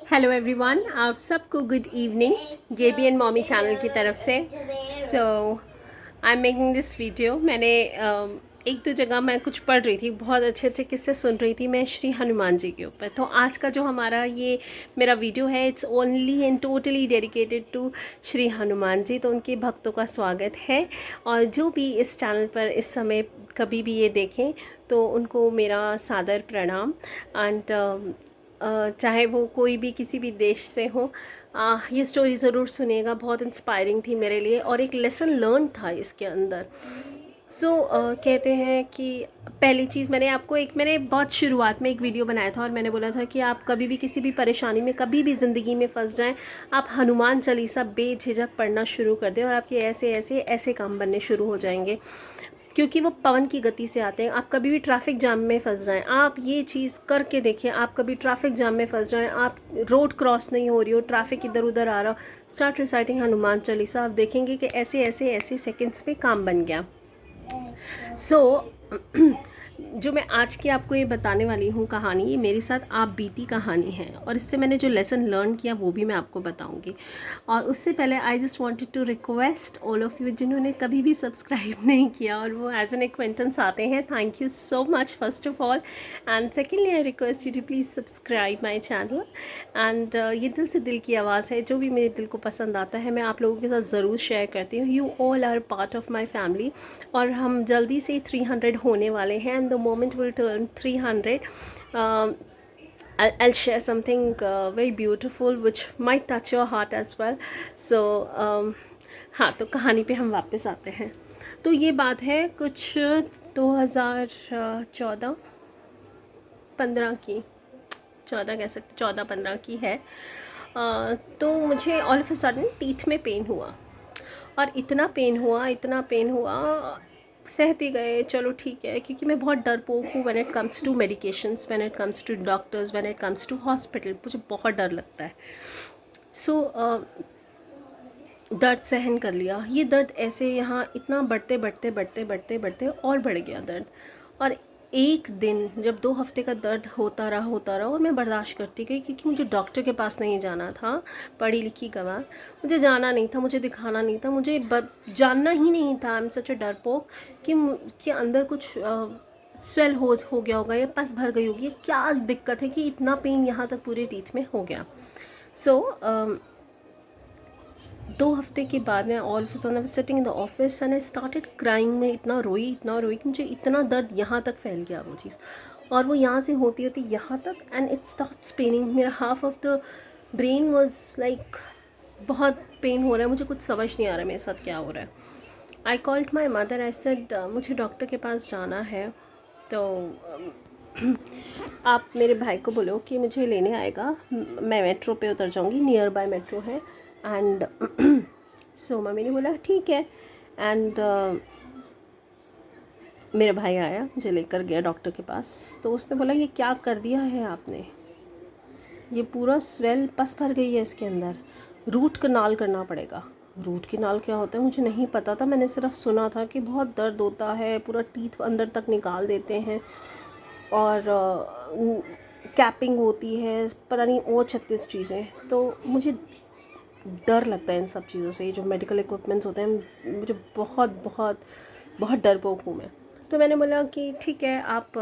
Hello everyone, आप सबको good evening JB and mommy channel की तरफ से। So I am making this video. मैंने एक दो जगह मैं कुछ पढ़ रही थी, बहुत अच्छे अच्छे किस्से सुन रही थी मैं श्री हनुमान जी के ऊपर। तो आज का जो हमारा ये मेरा वीडियो है, it's only and totally dedicated to Shri Hanuman ji. तो उनके भक्तों का स्वागत है, और जो भी इस चैनल पर इस समय कभी भी ये देखें तो उनको मेरा सादर प्रणाम। एंड चाहे वो कोई भी किसी भी देश से हो, ये स्टोरी ज़रूर सुनिएगा। बहुत इंस्पायरिंग थी मेरे लिए, और एक लेसन लर्न था इसके अंदर। कहते हैं कि पहली चीज़ मैंने बहुत शुरुआत में एक वीडियो बनाया था, और मैंने बोला था कि आप कभी भी किसी भी परेशानी में, कभी भी ज़िंदगी में फंस जाएं, आप हनुमान चालीसा बेझिझक पढ़ना शुरू कर दें, और आपके ऐसे ऐसे ऐसे काम बनने शुरू हो जाएंगे, क्योंकि वो पवन की गति से आते हैं। आप कभी भी ट्रैफिक जाम में फंस जाएं, आप ये चीज़ करके देखिए। आप कभी ट्रैफिक जाम में फंस जाएं, आप रोड क्रॉस नहीं हो रही हो, ट्रैफिक इधर उधर आ रहा हो, स्टार्ट रिसाइटिंग हनुमान चालीसा, आप देखेंगे कि ऐसे ऐसे ऐसे सेकंड्स में काम बन गया। सो जो मैं आज की आपको ये बताने वाली हूँ कहानी, ये मेरे साथ आप बीती कहानी है, और इससे मैंने जो लेसन लर्न किया वो भी मैं आपको बताऊँगी। और उससे पहले I just wanted to request all of you जिन्होंने कभी भी सब्सक्राइब नहीं किया और वो एज एन एक्वेंटेंस आते हैं, thank you so much first of all. And secondly I request you to please subscribe my channel. And ये दिल से दिल की आवाज़ है, जो भी मेरे दिल को पसंद आता है मैं आप लोगों के साथ ज़रूर शेयर करती हूँ। You all are part of my family, और हम जल्दी से 300 होने वाले हैं। And the moment will turn 300, I'll share something very beautiful which might touch your heart as well. So हाँ, तो कहानी पे हम वापस आते हैं। तो ये बात है कुछ 2014 15 की, 14 कह सकते, 14-15 की है। तो मुझे all of a sudden teeth में पेन हुआ, और इतना पेन हुआ, इतना पेन हुआ, सहते गए, चलो ठीक है, क्योंकि मैं बहुत डरपोक हूँ when it comes to medications, when it comes to doctors, when it comes to hospital, मुझे बहुत डर लगता है। सो दर्द सहन कर लिया। ये दर्द ऐसे यहाँ इतना बढ़ते बढ़ते बढ़ते बढ़ते बढ़ते और बढ़ गया दर्द। और एक दिन जब 2 हफ्ते का दर्द होता रहा, और मैं बर्दाश्त करती गई, क्योंकि मुझे डॉक्टर के पास नहीं जाना था, पढ़ी लिखी गवार, मुझे जाना नहीं था, मुझे दिखाना नहीं था, मुझे जानना ही नहीं था। आई एम सच अ डरपोक कि अंदर कुछ स्वेल हो गया होगा, या पस भर गई होगी, क्या दिक्कत है कि इतना पेन यहाँ तक पूरे टीथ में हो गया। सो 2 हफ्ते के बाद मैं all of a sudden sitting in the office and I started crying. में इतना रोई कि मुझे इतना दर्द यहाँ तक फैल गया वो चीज़, और वो यहाँ से होती होती यहाँ तक, एंड इट स्टार्ट्स पेनिंग। मेरा half of the brain was like बहुत पेन हो रहा है, मुझे कुछ समझ नहीं आ रहा है मेरे साथ क्या हो रहा है। I called my mother, I said मुझे डॉक्टर के पास जाना है, तो आप मेरे भाई को बोलो कि मुझे लेने आएगा, मैं मेट्रो पे उतर जाऊँगी, नियर बाय मेट्रो है। एंड सो मम्मी ने बोला ठीक है। एंड मेरा भाई आया, मुझे लेकर गया डॉक्टर के पास। तो उसने बोला ये क्या कर दिया है आपने, ये पूरा स्वेल पस भर गई है इसके अंदर, रूट कनाल करना पड़ेगा। रूट कनाल क्या होता है मुझे नहीं पता था, मैंने सिर्फ सुना था कि बहुत दर्द होता है, पूरा टीथ अंदर तक निकाल देते हैं, और कैपिंग होती है, पता नहीं और 36 चीज़ें। तो मुझे डर लगता है इन सब चीज़ों से, ये जो मेडिकल इक्विपमेंट्स होते हैं, मुझे बहुत बहुत बहुत डरपोक हूँ मैं। तो मैंने बोला कि ठीक है, आप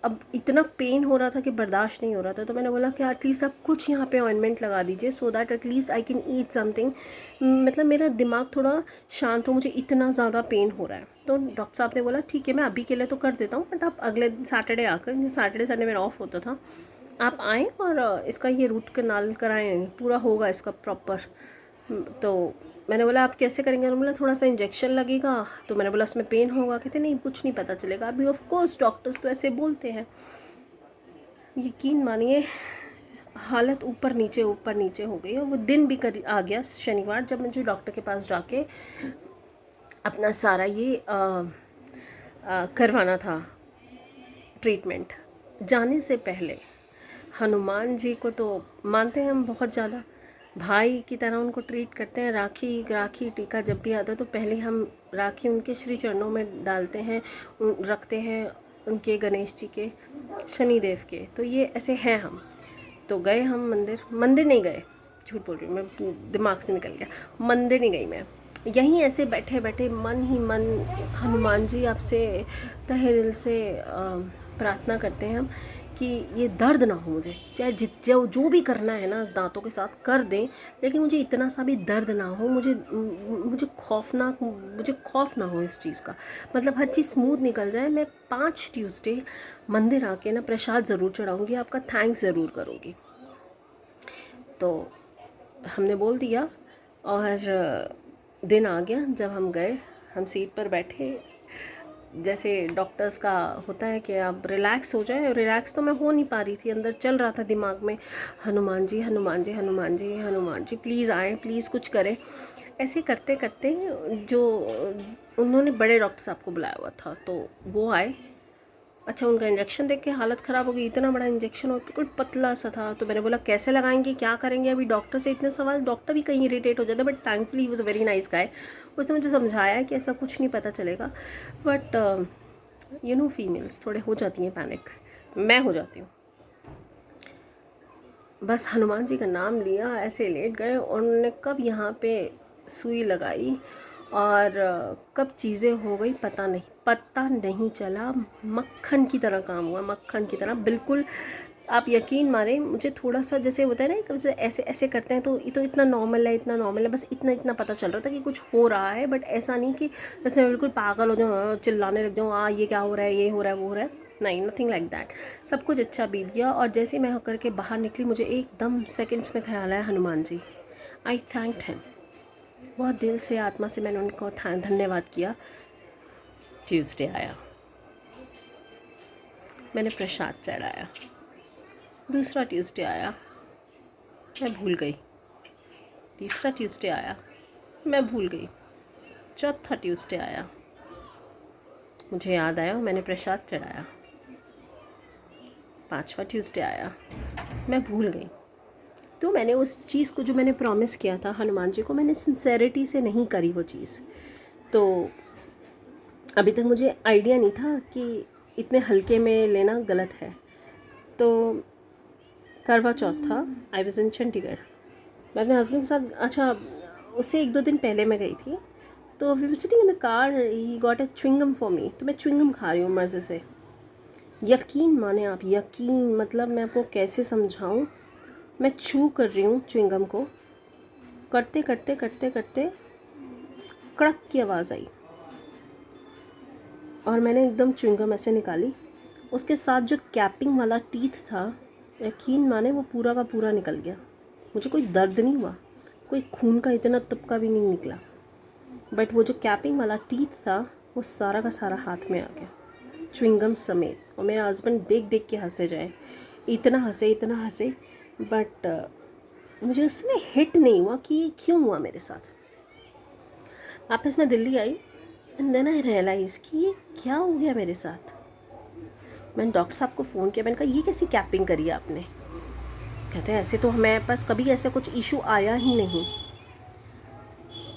अब इतना पेन हो रहा था कि बर्दाश्त नहीं हो रहा था, तो मैंने बोला कि एटलीस्ट आप कुछ यहाँ पे ऑइंटमेंट लगा दीजिए, so that at least I can eat something, मतलब मेरा दिमाग थोड़ा शांत हो, मुझे इतना ज़्यादा पेन हो रहा है। तो डॉक्टर साहब ने बोला ठीक है, मैं अभी के लिए तो कर देता हूँ, बट आप अगले सैटरडे आकर, सैटरडे संडे मेरा ऑफ होता था, आप आएँ और इसका ये रूट कनाल कराएँ, पूरा होगा इसका प्रॉपर। तो मैंने बोला आप कैसे करेंगे, उन्होंने बोला थोड़ा सा इंजेक्शन लगेगा। तो मैंने बोला उसमें पेन होगा, कहते नहीं कुछ नहीं पता चलेगा अभी, ऑफ कोर्स डॉक्टर्स तो ऐसे बोलते हैं। यकीन मानिए, हालत ऊपर नीचे हो गई, और वो दिन भी आ गया शनिवार, जब मुझे डॉक्टर के पास जाके अपना सारा ये करवाना था ट्रीटमेंट। जाने से पहले हनुमान जी को तो मानते हैं हम बहुत ज़्यादा, भाई की तरह उनको ट्रीट करते हैं। राखी टीका जब भी आता है तो पहले हम राखी उनके श्री चरणों में डालते हैं, रखते हैं, उनके गणेश जी के, शनिदेव के, तो ये ऐसे हैं हम। तो गए हम मंदिर नहीं गए, झूठ बोल रही हूँ मैं, दिमाग से निकल गया, मंदिर नहीं गई मैं। यहीं ऐसे बैठे बैठे मन ही मन हनुमान जी आपसे तहे दिल से प्रार्थना करते हैं हम कि ये दर्द ना हो मुझे, चाहे जो भी करना है ना दांतों के साथ कर दें, लेकिन मुझे इतना सा भी दर्द ना हो, मुझे खौफ ना हो इस चीज़ का। मतलब हर चीज़ स्मूथ निकल जाए। मैं 5 ट्यूसडे मंदिर आके ना प्रसाद ज़रूर चढ़ाऊँगी, आपका थैंक्स ज़रूर करूँगी। तो हमने बोल दिया और दिन आ गया जब हम गए, हम सीट पर बैठे। जैसे डॉक्टर्स का होता है कि आप रिलैक्स हो जाए, रिलैक्स तो मैं हो नहीं पा रही थी, अंदर चल रहा था दिमाग में, हनुमान जी हनुमान जी हनुमान जी हनुमान जी प्लीज़ आए, प्लीज़ कुछ करें। ऐसे करते करते जो उन्होंने बड़े डॉक्टर साहब को बुलाया हुआ था, तो वो आए। अच्छा, उनका इंजेक्शन देख के हालत ख़राब हो गई, इतना बड़ा इंजेक्शन और बिल्कुल पतला सा था। तो मैंने बोला कैसे लगाएंगे, क्या करेंगे, अभी डॉक्टर से इतने सवाल, डॉक्टर भी कहीं इरिटेट हो जाता, but thankfully he was a very nice guy. उसने मुझे समझाया कि ऐसा कुछ नहीं पता चलेगा, बट यू नो फीमेल्स थोड़े हो जाती हैं पैनिक, मैं हो जाती हूँ। बस हनुमान जी का नाम लिया, ऐसे लेट गए, और उन्होंने कब यहाँ पे सुई लगाई और कब चीज़ें हो गई पता नहीं चला। मक्खन की तरह काम हुआ, मक्खन की तरह बिल्कुल। आप यकीन माने, मुझे थोड़ा सा जैसे होता है ना, कभी ऐसे ऐसे करते हैं तो ये तो इतना नॉर्मल है, इतना नॉर्मल है, बस इतना इतना पता चल रहा था कि कुछ हो रहा है, बट ऐसा नहीं कि जैसे मैं बिल्कुल पागल हो जाऊँ, चिल्लाने लग जाऊँ, ये क्या हो रहा है, ये हो रहा है, वो हो रहा है। नहीं, नथिंग लाइक दैट। सब कुछ अच्छा बीत गया, और जैसे मैं होकर के बाहर निकली, मुझे एकदम सेकंड्स में ख्याल आया हनुमान जी। आई थैंक्ड हिम, बहुत दिल से आत्मा से मैंने उनको धन्यवाद किया। ट्यूसडे आया, मैंने प्रसाद चढ़ाया। दूसरा ट्यूसडे आया, मैं भूल गई। तीसरा ट्यूसडे आया, मैं भूल गई। चौथा ट्यूसडे आया, मुझे याद आया, मैंने प्रसाद चढ़ाया। पांचवा ट्यूसडे आया, मैं भूल गई। तो मैंने उस चीज़ को, जो मैंने प्रॉमिस किया था हनुमान जी को, मैंने सिंसेरिटी से नहीं करी वो चीज़। तो अभी तक मुझे आइडिया नहीं था कि इतने हल्के में लेना गलत है। तो करवा चौथ था, आई वॉज इन चंडीगढ़, मैं अपने हस्बैंड के साथ। अच्छा, उससे 1-2 दिन पहले मैं गई थी, तो we were sitting in the car, he got a chewing gum for me, तो मैं च्युइंगम खा रही हूँ मज़े से। यकीन माने आप, यकीन, मतलब मैं आपको कैसे समझाऊँ, मैं चू कर रही हूँ च्युइंगम को, करते करते करते करते कड़क की आवाज़ आई, और मैंने एकदम च्युइंगम ऐसे निकाली। उसके साथ जो कैपिंग वाला टीथ था, यकीन माने वो पूरा का पूरा निकल गया। मुझे कोई दर्द नहीं हुआ, कोई खून का इतना तुपका भी नहीं निकला, बट वो जो कैपिंग वाला टीथ था वो सारा का सारा हाथ में आ गया, च्युइंगम समेत। और मेरा हस्बैंड देख देख के हंसे जाए, इतना हंसे, बट मुझे उसमें हिट नहीं हुआ कि ये क्यों हुआ मेरे साथ। वापस मैं दिल्ली आई, एंड देन आई रियलाइज़ कि ये क्या हो गया मेरे साथ। मैंने डॉक्टर साहब को फ़ोन किया, मैंने कहा ये कैसी कैपिंग करी है आपने। कहते हैं ऐसे तो हमारे पास कभी ऐसा कुछ इशू आया ही नहीं।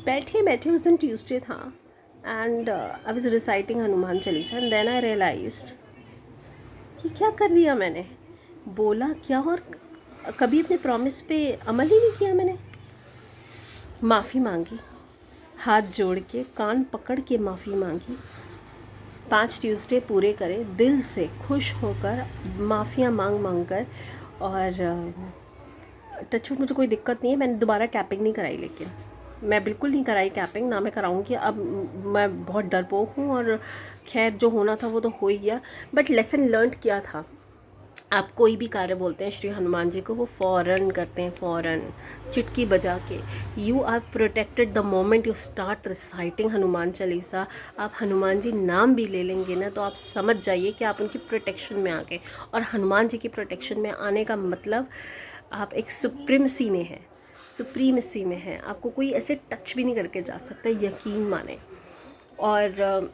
बैठे बैठे उस दिन ट्यूसडे था, and I was reciting Hanuman Chalisa, and then I realised कि क्या कर दिया मैंने, बोला क्या, और कभी अपने प्रॉमिस पे अमल ही नहीं किया मैंने। माफ़ी मांगी, हाथ जोड़ के, कान पकड़ के माफ़ी मांगी। 5 ट्यूसडे पूरे करे दिल से, खुश होकर, माफ़ियाँ मांग कर। और टचवुड मुझे कोई दिक्कत नहीं है, मैंने दोबारा कैपिंग नहीं कराई, लेकिन मैं बिल्कुल नहीं कराई कैपिंग, ना मैं कराऊंगी अब। मैं बहुत डरपोक हूँ, और खैर जो होना था वो तो हो ही गया, बट लेसन लर्न किया था। आप कोई भी कार्य बोलते हैं श्री हनुमान जी को, वो फ़ौरन करते हैं, फ़ौरन चिटकी बजा के। You are protected the moment you start reciting Hanuman Chalisa. आप हनुमान जी नाम भी ले लेंगे ना, तो आप समझ जाइए कि आप उनकी प्रोटेक्शन में आ गए। और हनुमान जी की प्रोटेक्शन में आने का मतलब आप एक सुप्रीमसी में हैं, सुप्रीमसी में हैं, आपको कोई ऐसे टच भी नहीं करके जा सकता, यकीन माने। और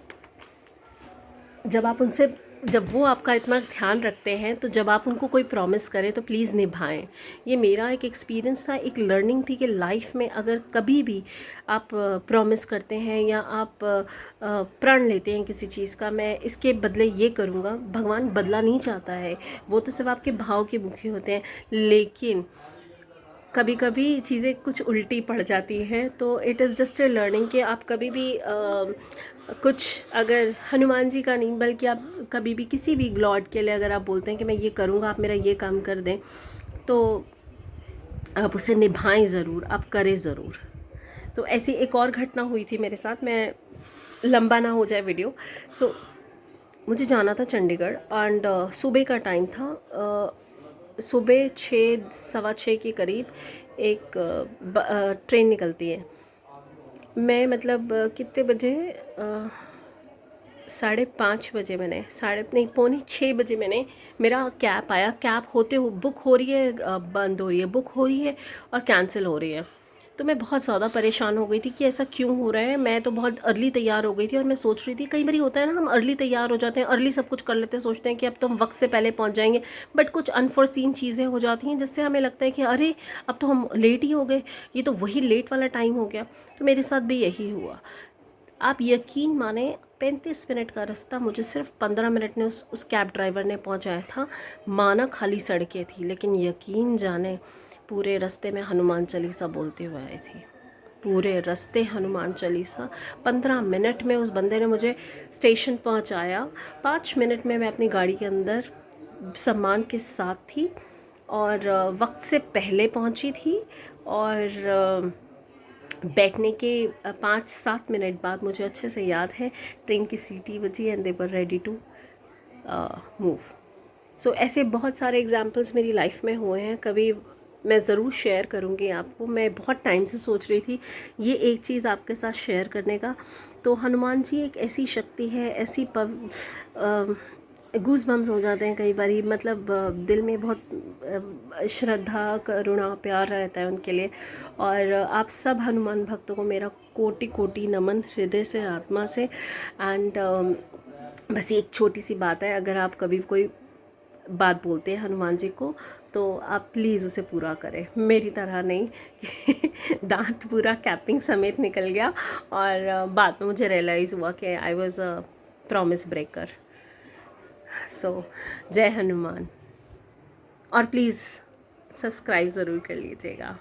जब आप उनसे जब वो आपका इतना ध्यान रखते हैं, तो जब आप उनको कोई प्रॉमिस करें तो प्लीज़ निभाएं। ये मेरा एक एक्सपीरियंस था, एक लर्निंग थी कि लाइफ में अगर कभी भी आप प्रॉमिस करते हैं या आप प्रण लेते हैं किसी चीज़ का, मैं इसके बदले ये करूँगा, भगवान बदला नहीं चाहता है, वो तो सिर्फ आपके भाव के भूखे होते हैं। लेकिन कभी कभी चीज़ें कुछ उल्टी पड़ जाती हैं, तो it is just a learning कि आप कभी भी कुछ, अगर हनुमान जी का नहीं बल्कि आप कभी भी किसी भी लॉर्ड के लिए अगर आप बोलते हैं कि मैं ये करूँगा, आप मेरा ये काम कर दें, तो आप उसे निभाएं ज़रूर, आप करें ज़रूर। तो ऐसी एक और घटना हुई थी मेरे साथ, मैं लंबा ना हो जाए वीडियो। सो मुझे जाना था चंडीगढ़ एंड सुबह का टाइम था। सुबह 6 सवा 6 के करीब एक ट्रेन निकलती है। मैं मतलब कितने बजे, 5:30 बजे मैंने, साढ़े नहीं, पौने 6 बजे मैंने, मेरा कैब आया। कैब होते हो बुक हो रही है, बंद हो रही है, बुक हो रही है और कैंसिल हो रही है। तो मैं बहुत ज़्यादा परेशान हो गई थी कि ऐसा क्यों हो रहा है। मैं तो बहुत अर्ली तैयार हो गई थी और मैं सोच रही थी, कई बार होता है ना, हम अर्ली तैयार हो जाते हैं, अर्ली सब कुछ कर लेते हैं, सोचते हैं कि अब तो हम वक्त से पहले पहुंच जाएंगे, बट कुछ अनफोर्सीन चीज़ें हो जाती हैं जिससे हमें लगता है कि अरे अब तो हम लेट ही हो गए, ये तो वही लेट वाला टाइम हो गया। तो मेरे साथ भी यही हुआ। आप यकीन माने, 35 मिनट का रास्ता मुझे सिर्फ 15 मिनट में उस कैब ड्राइवर ने पहुंचाया था। माना खाली सड़कें थी, लेकिन यकीन जाने पूरे रास्ते में हनुमान चालीसा बोलते हुए आए थे। पूरे रास्ते हनुमान चालीसा। 15 मिनट में उस बंदे ने मुझे स्टेशन पहुंचाया। 5 मिनट में मैं अपनी गाड़ी के अंदर सामान के साथ थी और वक्त से पहले पहुंची थी। और बैठने के 5-7 मिनट बाद, मुझे अच्छे से याद है, ट्रेन की सीटी बजी and they were ready to move. So ऐसे बहुत सारे एग्जाम्पल्स मेरी लाइफ में हुए हैं। कभी मैं ज़रूर शेयर करूँगी आपको। मैं बहुत टाइम से सोच रही थी ये एक चीज़ आपके साथ शेयर करने का। तो हनुमान जी एक ऐसी शक्ति है, ऐसी गूज बम्स हो जाते हैं कई बारी, मतलब दिल में बहुत श्रद्धा, करुणा, प्यार रहता है उनके लिए। और आप सब हनुमान भक्तों को मेरा कोटि कोटि नमन, हृदय से, आत्मा से। एंड बस एक छोटी सी बात है, अगर आप कभी कोई बात बोलते हैं हनुमान जी को, तो आप प्लीज़ उसे पूरा करें, मेरी तरह नहीं कि दांत पूरा कैपिंग समेत निकल गया और बाद में मुझे रियलाइज़ हुआ कि I was a promise breaker. So Jai Hanuman. और प्लीज़ सब्सक्राइब ज़रूर कर लीजिएगा।